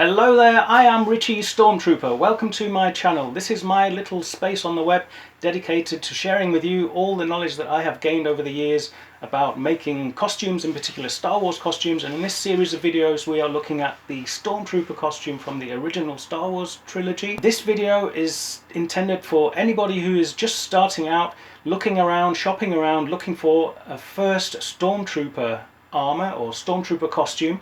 Hello there, I am Richie Stormtrooper. Welcome to my channel. This is my little space on the web dedicated to sharing with you all the knowledge that I have gained over the years about making costumes, in particular Star Wars costumes, and in this series of videos we are looking at the Stormtrooper costume from the original Star Wars trilogy. This video is intended for anybody who is just starting out, looking around, shopping around, looking for a first Stormtrooper armour or Stormtrooper costume.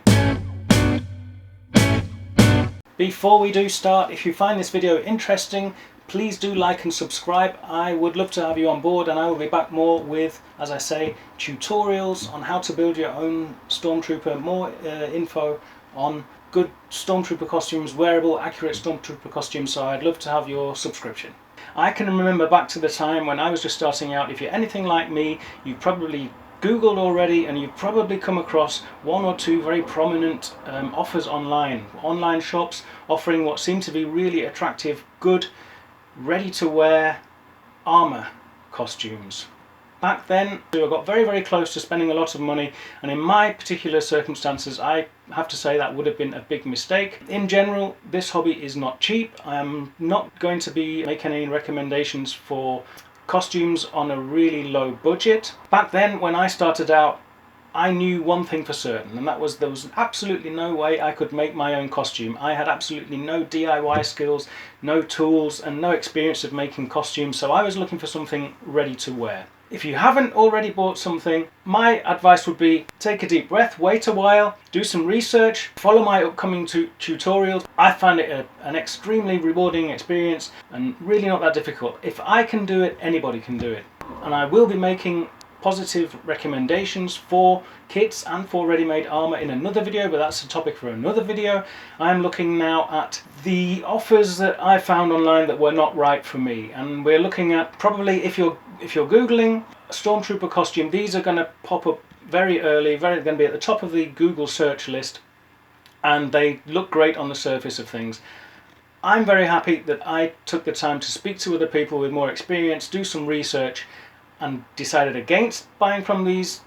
Before we do start, if you find this video interesting, please do like and subscribe. I would love to have you on board, and I will be back more with, as I say, tutorials on how to build your own Stormtrooper, more info on good Stormtrooper costumes, wearable, accurate Stormtrooper costumes, so I'd love to have your subscription. I can remember back to the time when I was just starting out. If you're anything like me, you probably Googled already, and you've probably come across one or two very prominent offers online shops offering what seem to be really attractive, good, ready-to-wear armour costumes. Back then I got very close to spending a lot of money, and in my particular circumstances I have to say that would have been a big mistake. In general, this hobby is not cheap. I am not going to be making any recommendations for costumes on a really low budget. Back then when I started out, I knew one thing for certain, and that was there was absolutely no way I could make my own costume. I had absolutely no DIY skills, no tools, and no experience of making costumes, so I was looking for something ready to wear. If you haven't already bought something, my advice would be take a deep breath, wait a while, do some research, follow my upcoming tutorials. I found it an extremely rewarding experience and really not that difficult. If I can do it, anybody can do it. And I will be making positive recommendations for kits and for ready-made armour in another video, but that's a topic for another video. I'm looking now at the offers that I found online that were not right for me, and we're looking at, probably if you're googling a Stormtrooper costume, these are going to pop up very early, going to be at the top of the Google search list, and they look great on the surface of things. I'm very happy that I took the time to speak to other people with more experience, do some research, and decided against buying from these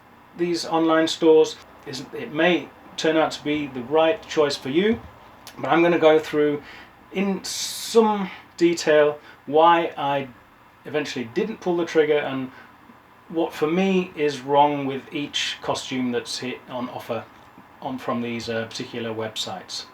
online stores. It may turn out to be the right choice for you, but I'm going to go through in some detail why I eventually didn't pull the trigger and what for me is wrong with each costume that's hit on offer from these particular websites.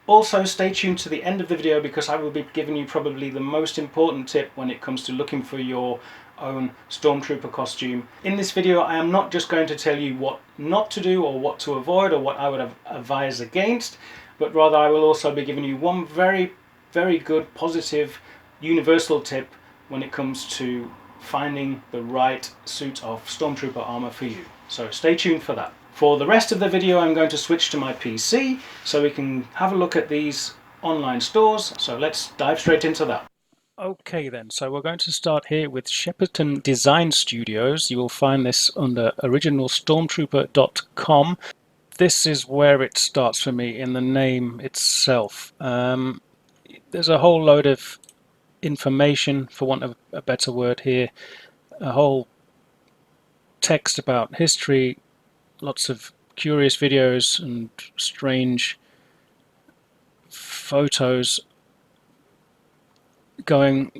Also, stay tuned to the end of the video, because I will be giving you probably the most important tip when it comes to looking for your own Stormtrooper costume. In this video I am not just going to tell you what not to do or what to avoid or what I would advise against, but rather I will also be giving you one very good, positive, universal tip when it comes to finding the right suit of Stormtrooper armour for you. So stay tuned for that. For the rest of the video I'm going to switch to my PC so we can have a look at these online stores, so let's dive straight into that. Okay then, so we're going to start here with Shepperton Design Studios. You will find this under originalstormtrooper.com. This is where it starts for me in the name itself. There's a whole load of information, for want of a better word here, a whole text about history, lots of curious videos and strange photos going,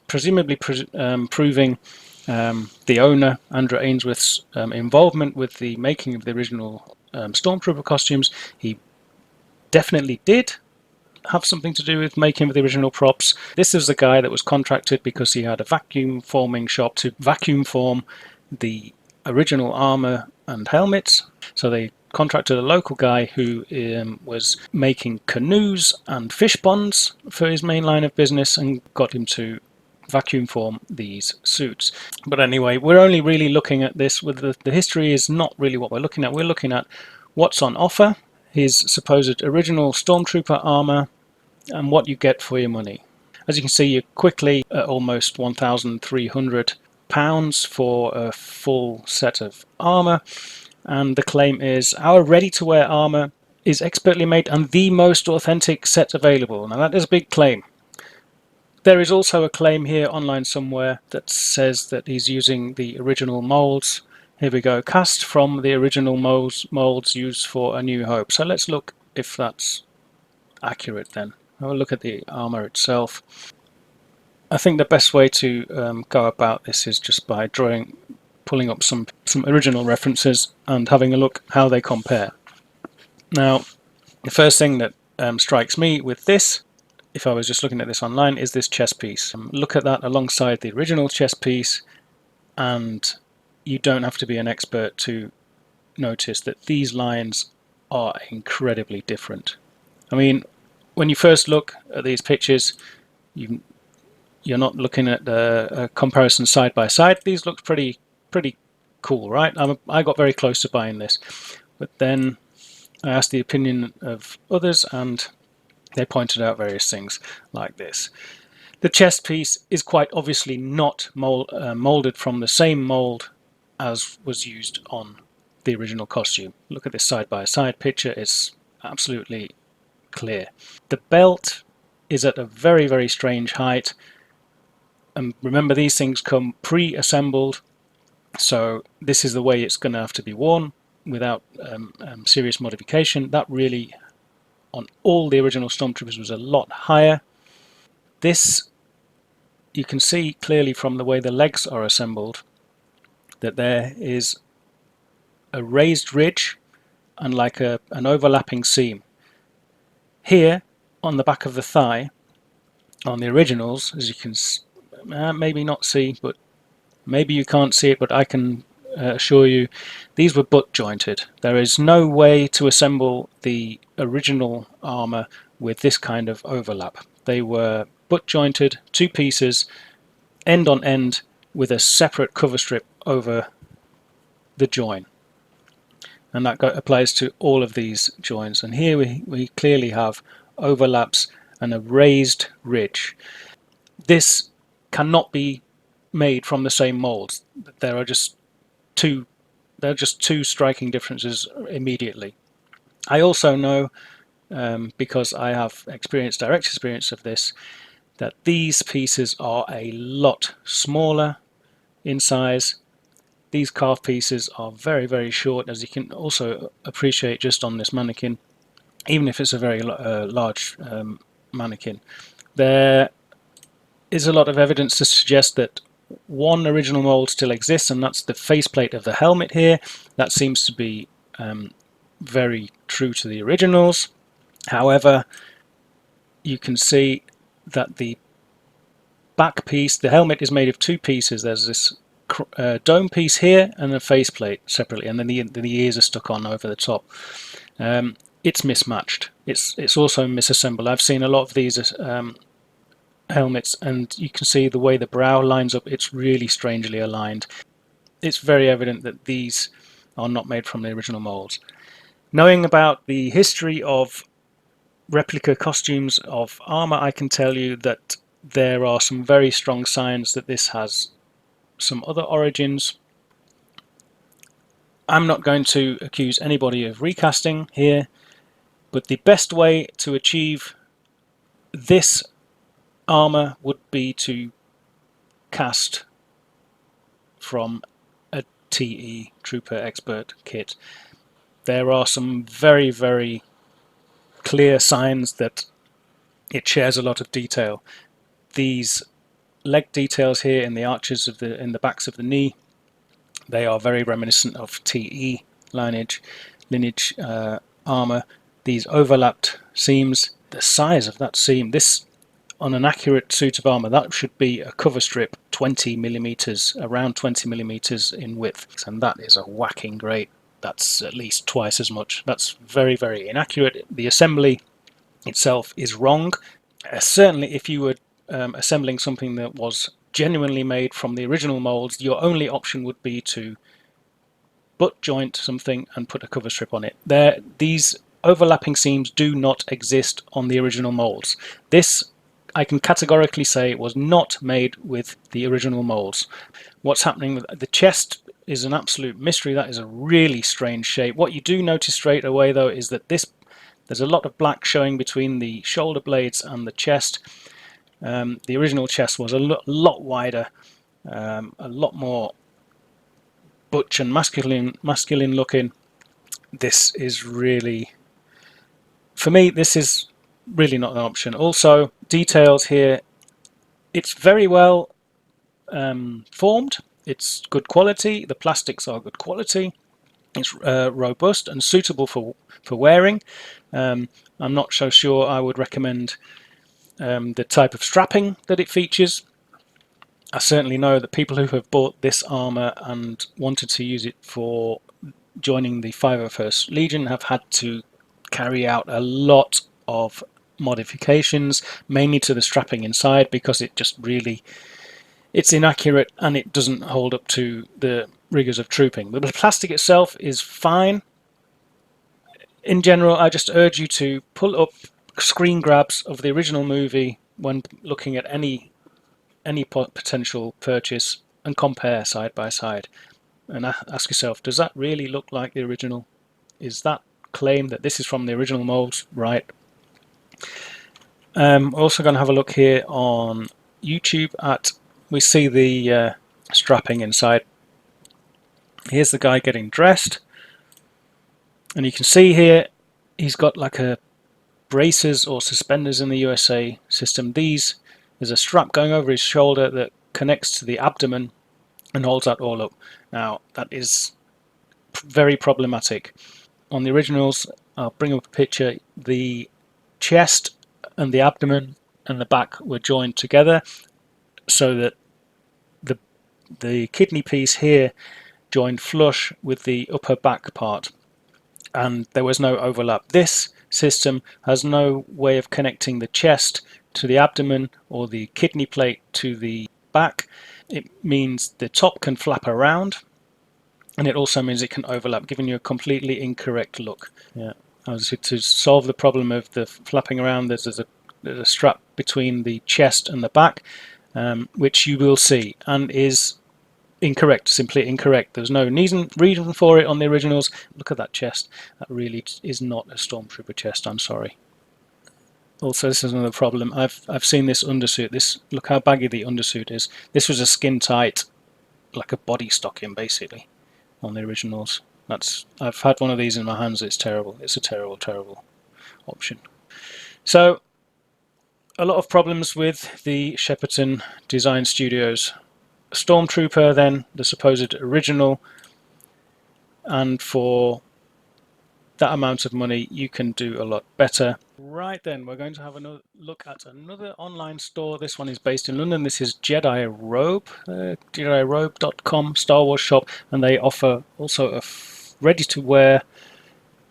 presumably proving the owner, Andrew Ainsworth's involvement with the making of the original Stormtrooper costumes. He definitely did have something to do with making of the original props. This is the guy that was contracted because he had a vacuum forming shop to vacuum form the original armor and helmets. So they contracted a local guy who was making canoes and fish ponds for his main line of business and got him to vacuum form these suits. But anyway, we're only really looking at this with the history is not really what we're looking at. We're looking at what's on offer, his supposed original Stormtrooper armor, and what you get for your money. As you can see, you're quickly at almost £1,300 for a full set of armor. And the claim is, our ready-to-wear armor is expertly made and the most authentic set available. Now that is a big claim. There is also a claim here online somewhere that says that he's using the original molds. Here we go, cast from the original molds used for A New Hope. So let's look if that's accurate then. Have a look at the armour itself. I think the best way to go about this is just by pulling up some original references and having a look how they compare. Now, the first thing that strikes me with this, if I was just looking at this online, is this chest piece. Look at that alongside the original chest piece, and you don't have to be an expert to notice that these lines are incredibly different. I mean, when you first look at these pictures, you're not looking at a comparison side by side. These look pretty cool, right? I got very close to buying this, but then I asked the opinion of others, and they pointed out various things like this. The chest piece is quite obviously not molded from the same mold as was used on the original costume. Look at this side-by-side picture, it's absolutely clear. The belt is at a very strange height, and remember, these things come pre-assembled, so this is the way it's going to have to be worn without serious modification. That really, on all the original Stormtroopers, was a lot higher. This, you can see clearly from the way the legs are assembled that there is a raised ridge and like an overlapping seam. Here on the back of the thigh, on the originals, as you can maybe not see, but maybe you can't see it, but I can assure you these were butt jointed. There is no way to assemble the original armor with this kind of overlap. They were butt jointed, two pieces, end on end, with a separate cover strip over the join. And that applies to all of these joins. And here we clearly have overlaps and a raised ridge. This cannot be made from the same molds. There are just two striking differences immediately. I also know, because I have direct experience of this, that these pieces are a lot smaller in size. These calf pieces are very short, as you can also appreciate just on this mannequin, even if it's a very large mannequin. There is a lot of evidence to suggest that one original mold still exists, and that's the faceplate of the helmet here. That seems to be very true to the originals. However, you can see that the back piece, the helmet is made of two pieces. There's this dome piece here and a faceplate separately, and then the ears are stuck on over the top. It's mismatched. It's also misassembled. I've seen a lot of these helmets, and you can see the way the brow lines up. It's really strangely aligned. It's very evident that these are not made from the original molds. Knowing about the history of replica costumes of armor, I can tell you that there are some very strong signs that this has some other origins. I'm not going to accuse anybody of recasting here, but the best way to achieve this armor would be to cast from a TE Trooper Expert kit. There are some very clear signs that it shares a lot of detail. These leg details here in the arches of in the backs of the knee, they are very reminiscent of TE lineage armor. These overlapped seams, the size of that seam, this on an accurate suit of armor, that should be a cover strip 20 millimeters, around 20 millimeters in width, and that is a whacking great. That's at least twice as much. That's very inaccurate. The assembly itself is wrong. Certainly if you were assembling something that was genuinely made from the original molds, your only option would be to butt joint something and put a cover strip on it. These overlapping seams do not exist on the original molds. This, I can categorically say, was not made with the original molds. What's happening with the chest is an absolute mystery. That is a really strange shape. What you do notice straight away though is that there's a lot of black showing between the shoulder blades and the chest. The original chest was a lot wider, a lot more butch and masculine looking. This is really, for me, this is really not an option. Also, details here, it's very well formed, it's good quality, the plastics are good quality, it's robust and suitable for wearing. I'm not so sure I would recommend the type of strapping that it features. I certainly know that people who have bought this armour and wanted to use it for joining the 501st Legion have had to carry out a lot of modifications, mainly to the strapping inside, because it just really, it's inaccurate and it doesn't hold up to the rigors of trooping. The plastic itself is fine. In general, I just urge you to pull up screen grabs of the original movie when looking at any potential purchase and compare side by side, and ask yourself, does that really look like the original? Is that claim that this is from the original molds right? We're also going to have a look here on YouTube at, we see the strapping inside. Here's the guy getting dressed, and you can see here he's got like a braces or suspenders in the USA system. There's a strap going over his shoulder that connects to the abdomen and holds that all up. Now that is very problematic. On the originals, I'll bring up a picture, the chest and the abdomen and the back were joined together so that the kidney piece here joined flush with the upper back part, and there was no overlap. This system has no way of connecting the chest to the abdomen or the kidney plate to the back. It means the top can flap around, and it also means it can overlap, giving you a completely incorrect look. Yeah, obviously to solve the problem of the flapping around, there's a strap between the chest and the back, which you will see, and is incorrect, simply incorrect. There's no reason for it on the originals. Look at that chest. That really is not a Stormtrooper chest, I'm sorry. Also, this is another problem. I've seen this undersuit. This, look how baggy the undersuit is. This was a skin tight, like a body stocking basically, on the originals. I've had one of these in my hands. It's terrible. It's a terrible, terrible option. So, a lot of problems with the Shepperton Design Studios Stormtrooper, then the supposed original, and for that amount of money you can do a lot better. Right, then we're going to have another look at another online store. This one is based in London. This is Jedi Robe, JediRobe.com, Star Wars shop, and they offer also a ready-to-wear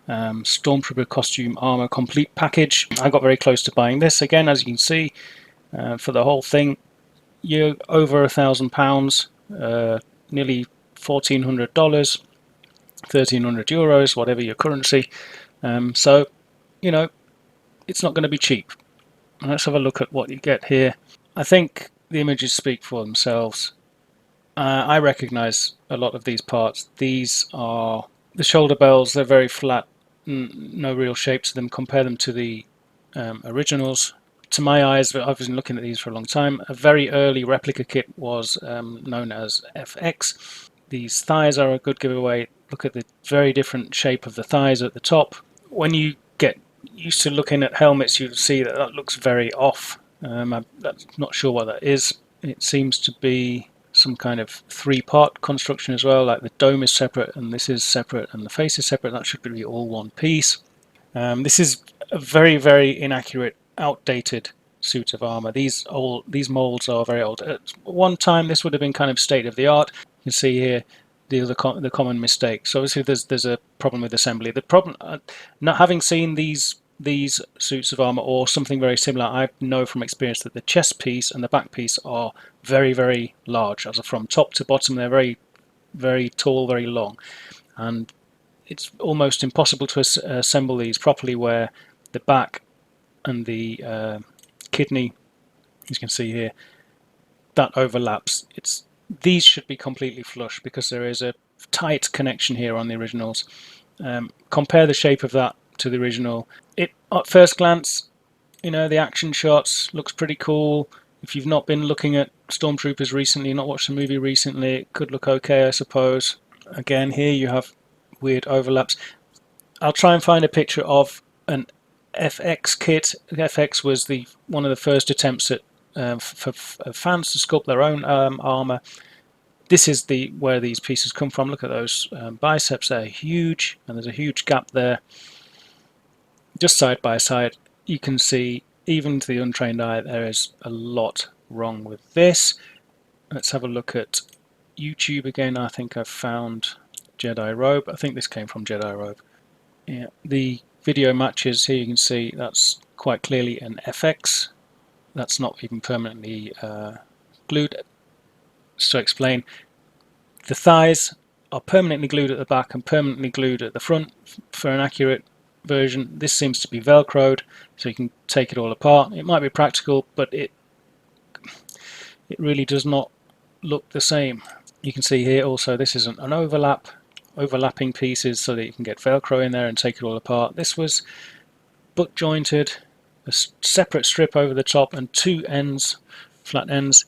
Stormtrooper costume armor complete package. I got very close to buying this. Again, as you can see, for the whole thing, you're over £1,000, nearly $1,400, €1,300, whatever your currency. So, you know, it's not going to be cheap. Let's have a look at what you get here. I think the images speak for themselves. I recognize a lot of these parts. These are the shoulder bells. They're very flat, no real shape to them. Compare them to the originals. To my eyes, I've been looking at these for a long time. A very early replica kit was known as FX. These thighs are a good giveaway. Look at the very different shape of the thighs at the top. When you get used to looking at helmets, you'll see that that looks very off. I'm not sure what that is. It seems to be some kind of three-part construction as well, like the dome is separate and this is separate and the face is separate. That should be all one piece. This is a very, very inaccurate, outdated suit of armor. These molds are very old. At one time, this would have been kind of state of the art. You can see here the common mistake. So obviously, there's a problem with assembly. The problem, not having seen these suits of armor or something very similar, I know from experience that the chest piece and the back piece are very, very large. As from top to bottom, they're very, very tall, very long, and it's almost impossible to assemble these properly, where the back and the kidney, as you can see here, that overlaps. These should be completely flush because there is a tight connection here on the originals. Compare the shape of that to the original. It, at first glance, you know, the action shots looks pretty cool. If you've not been looking at Stormtroopers recently, not watched the movie recently, it could look okay, I suppose. Again, here you have weird overlaps. I'll try and find a picture of an FX kit. FX was one of the first attempts at for fans to sculpt their own armor. This is where these pieces come from. Look at those biceps, they're huge, and there's a huge gap there. Just side by side, you can see, even to the untrained eye, there is a lot wrong with this. Let's have a look at YouTube again. I think I've found Jedi Robe. I think this came from Jedi Robe. Yeah, the video matches here. You can see that's quite clearly an FX. That's not even permanently glued. So explain, the thighs are permanently glued at the back and permanently glued at the front for an accurate version. This seems to be velcroed, so you can take it all apart. It might be practical, but it really does not look the same. You can see here also this isn't an overlapping pieces so that you can get velcro in there and take it all apart. This was butt jointed, a separate strip over the top and two ends, flat ends.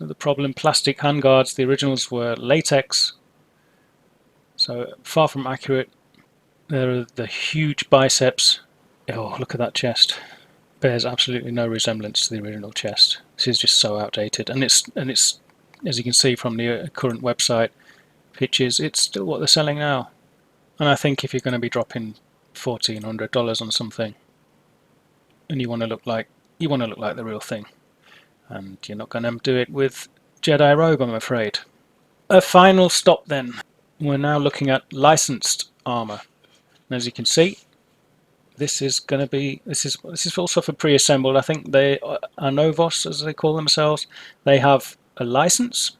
The problem, plastic handguards. The originals were latex, so far from accurate. There are the huge biceps. Oh, look at that chest. Bears absolutely no resemblance to the original chest. This is just so outdated, and it's as you can see from the current website pictures, it's still what they're selling now. And I think if you're going to be dropping $1,400 on something, and you want to look like the real thing, and you're not going to do it with Jedi Robe, I'm afraid. A final stop then. We're now looking at licensed armor. And as you can see, this is also for pre-assembled. I think they are Novos, as they call themselves. They have a license.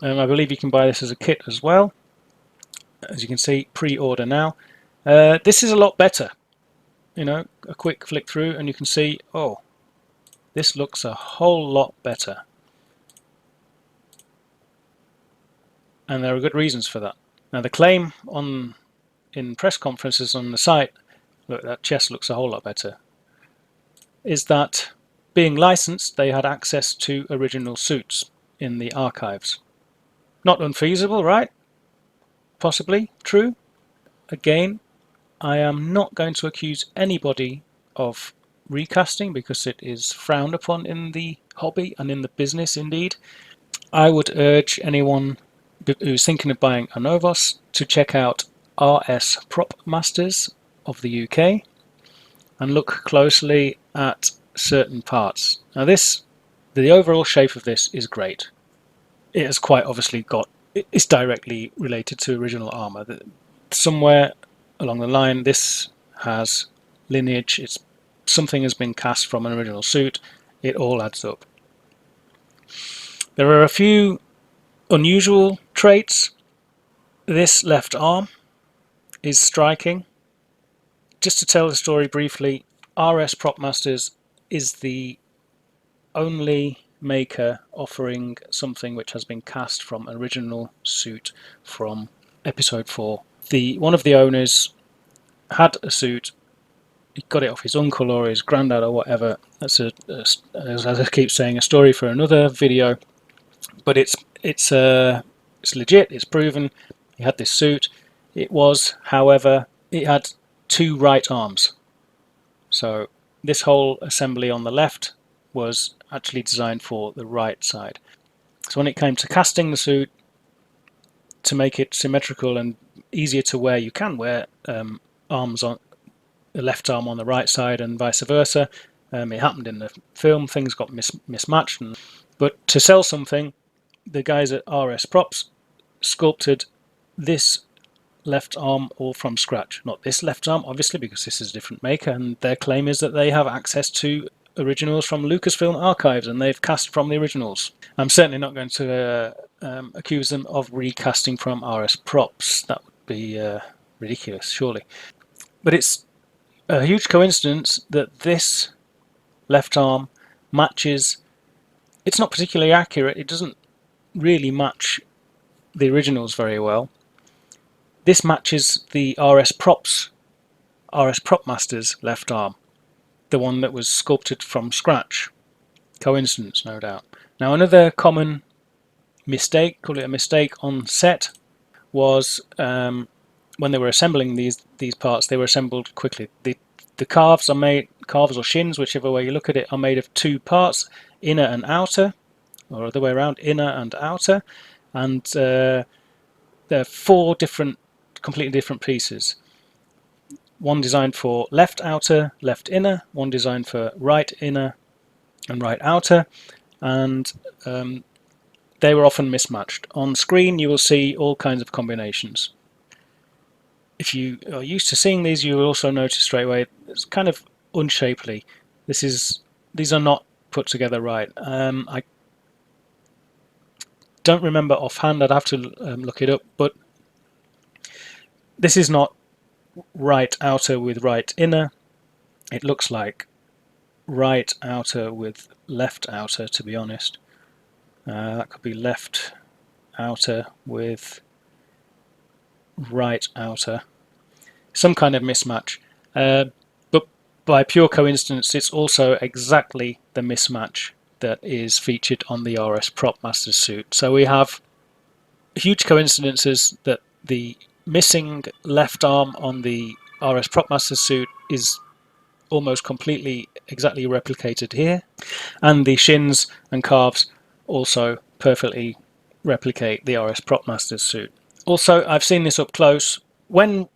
I believe you can buy this as a kit as well. As you can see, pre-order now. This is a lot better. You know, a quick flick through and you can see, oh, this looks a whole lot better. And there are good reasons for that. Now the claim in press conferences on the site, look, that chest looks a whole lot better, is that being licensed, they had access to original suits in the archives. Not unfeasible, right? Possibly true. Again, I am not going to accuse anybody of recasting because it is frowned upon in the hobby and in the business indeed. I would urge anyone who's thinking of buying a Novos to check out RS Prop Masters of the UK and look closely at certain parts. Now the overall shape of this is great. It has quite obviously it's directly related to original armor. Somewhere along the line this has lineage, something has been cast from an original suit, it all adds up. There are a few unusual traits. This left arm is striking. Just to tell the story briefly, RS Prop Masters is the only maker offering something which has been cast from an original suit from episode 4. One of the owners had a suit, he got it off his uncle or his granddad or whatever. That's as I keep saying, a story for another video, but it's legit, it's proven. He had this suit. It was, however, it had two right arms. So this whole assembly on the left was actually designed for the right side. So when it came to casting the suit, to make it symmetrical and easier to wear, you can wear arms on the left arm on the right side and vice versa. It happened in the film, things got mismatched. But to sell something, the guys at RS Props sculpted this left arm all from scratch. Not this left arm, obviously, because this is a different maker, and their claim is that they have access to originals from Lucasfilm archives and they've cast from the originals. I'm certainly not going to accuse them of recasting from RS Props. That would be ridiculous, surely. But it's a huge coincidence that this left arm matches. It's not particularly accurate, it doesn't really match the originals very well. This matches the RS Prop Masters left arm, the one that was sculpted from scratch. Coincidence, no doubt. Now another common mistake, call it a mistake on set, was when they were assembling these parts, they were assembled quickly. The calves or shins, whichever way you look at it, are made of two parts, inner and outer, or other way around, inner and outer, and there are four completely different pieces. One designed for left outer, left inner, one designed for right inner and right outer, and they were often mismatched. On screen you will see all kinds of combinations. If you are used to seeing these, you will also notice straight away it's kind of unshapely. These are not put together right. I don't remember offhand, I'd have to look it up, but this is not right outer with right inner. It looks like right outer with left outer, to be honest. That could be left outer with right outer. Some kind of mismatch. But by pure coincidence, it's also exactly the mismatch that is featured on the RS Prop Masters suit. So we have huge coincidences that the missing left arm on the RS Prop Masters suit is almost completely exactly replicated here, and the shins and calves also perfectly replicate the RS Prop Masters suit. Also, I've seen this up close. When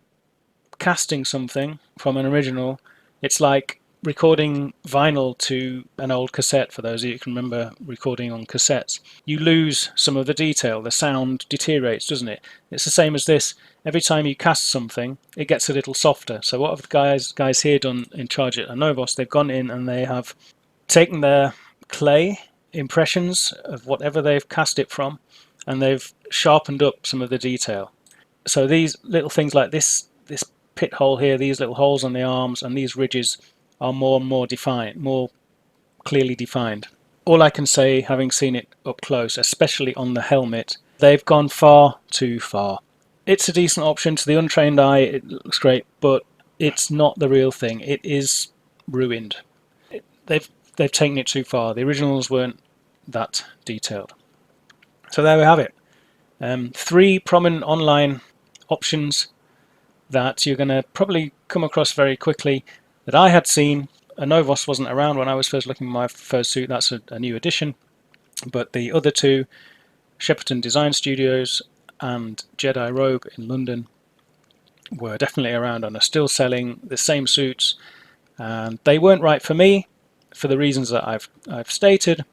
casting something from an original, it's like recording vinyl to an old cassette. For those of you who can remember recording on cassettes, you lose some of the detail, the sound deteriorates, doesn't it? It's the same as this. Every time you cast something, it gets a little softer. So what have the guys here done in charge at Novos? They've gone in and they have taken their clay impressions of whatever they've cast it from, and they've sharpened up some of the detail. So these little things like this pit hole here, these little holes on the arms, and these ridges are more and more defined, more clearly defined. All I can say, having seen it up close, especially on the helmet, they've gone far too far. It's a decent option to the untrained eye, it looks great, but it's not the real thing. It is ruined. They've taken it too far. The originals weren't that detailed. So there we have it. 3 prominent online options that you're going to probably come across very quickly that I had seen. A Novos wasn't around when I was first looking at my first suit. That's a new addition. But the other two, Shepperton Design Studios and Jedi Robe in London, were definitely around and are still selling the same suits. And they weren't right for me for the reasons that I've stated.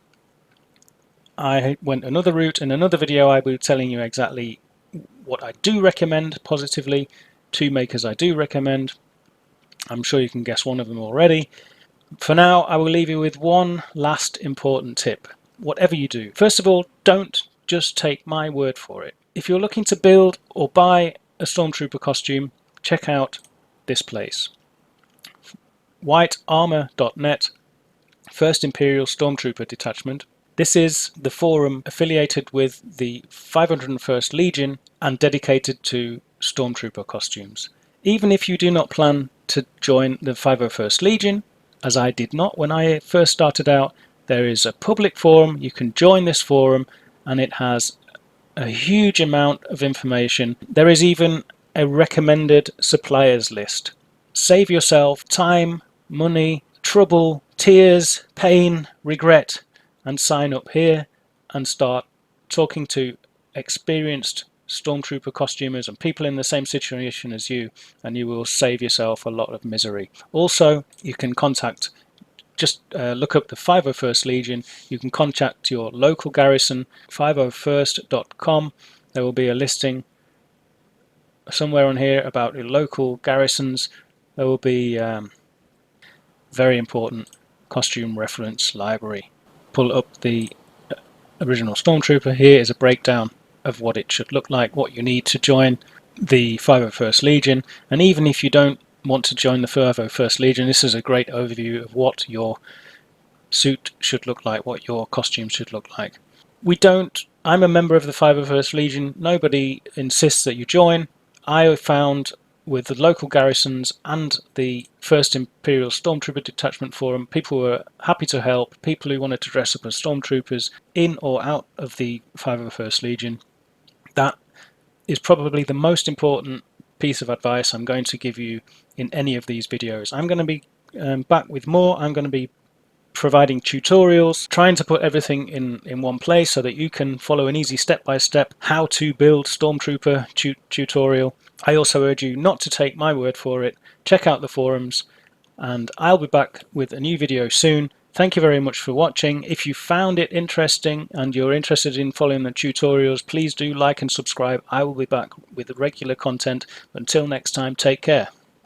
I went another route. In another video I will be telling you exactly what I do recommend positively, 2 makers I do recommend. I'm sure you can guess one of them already. For now, I will leave you with one last important tip. Whatever you do, first of all, don't just take my word for it. If you're looking to build or buy a Stormtrooper costume, check out this place. whitearmour.net, First Imperial Stormtrooper Detachment. This is the forum affiliated with the 501st Legion and dedicated to Stormtrooper costumes. Even if you do not plan to join the 501st Legion, as I did not when I first started out, there is a public forum. You can join this forum and it has a huge amount of information. There is even a recommended suppliers list. Save yourself time, money, trouble, tears, pain, regret, and sign up here and start talking to experienced Stormtrooper costumers and people in the same situation as you, and you will save yourself a lot of misery. Also, you can contact, just look up the 501st Legion. You can contact your local garrison, 501st.com. There will be a listing somewhere on here about your local garrisons. There will be very important costume reference library. Pull up the original Stormtrooper. Here is a breakdown of what it should look like, what you need to join the 501st Legion, and even if you don't want to join the 501st Legion, this is a great overview of what your suit should look like, what your costume should look like. I'm a member of the 501st Legion. Nobody insists that you join. I found with the local garrisons and the First Imperial Stormtrooper Detachment Forum, people were happy to help, people who wanted to dress up as Stormtroopers in or out of the 501st Legion. That is probably the most important piece of advice I'm going to give you in any of these videos. I'm going to be back with more. I'm going to be providing tutorials, trying to put everything in one place so that you can follow an easy step-by-step how to build Stormtrooper tutorial. I also urge you not to take my word for it. Check out the forums, and I'll be back with a new video soon. Thank you very much for watching. If you found it interesting and you're interested in following the tutorials, please do like and subscribe. I will be back with regular content. Until next time, take care.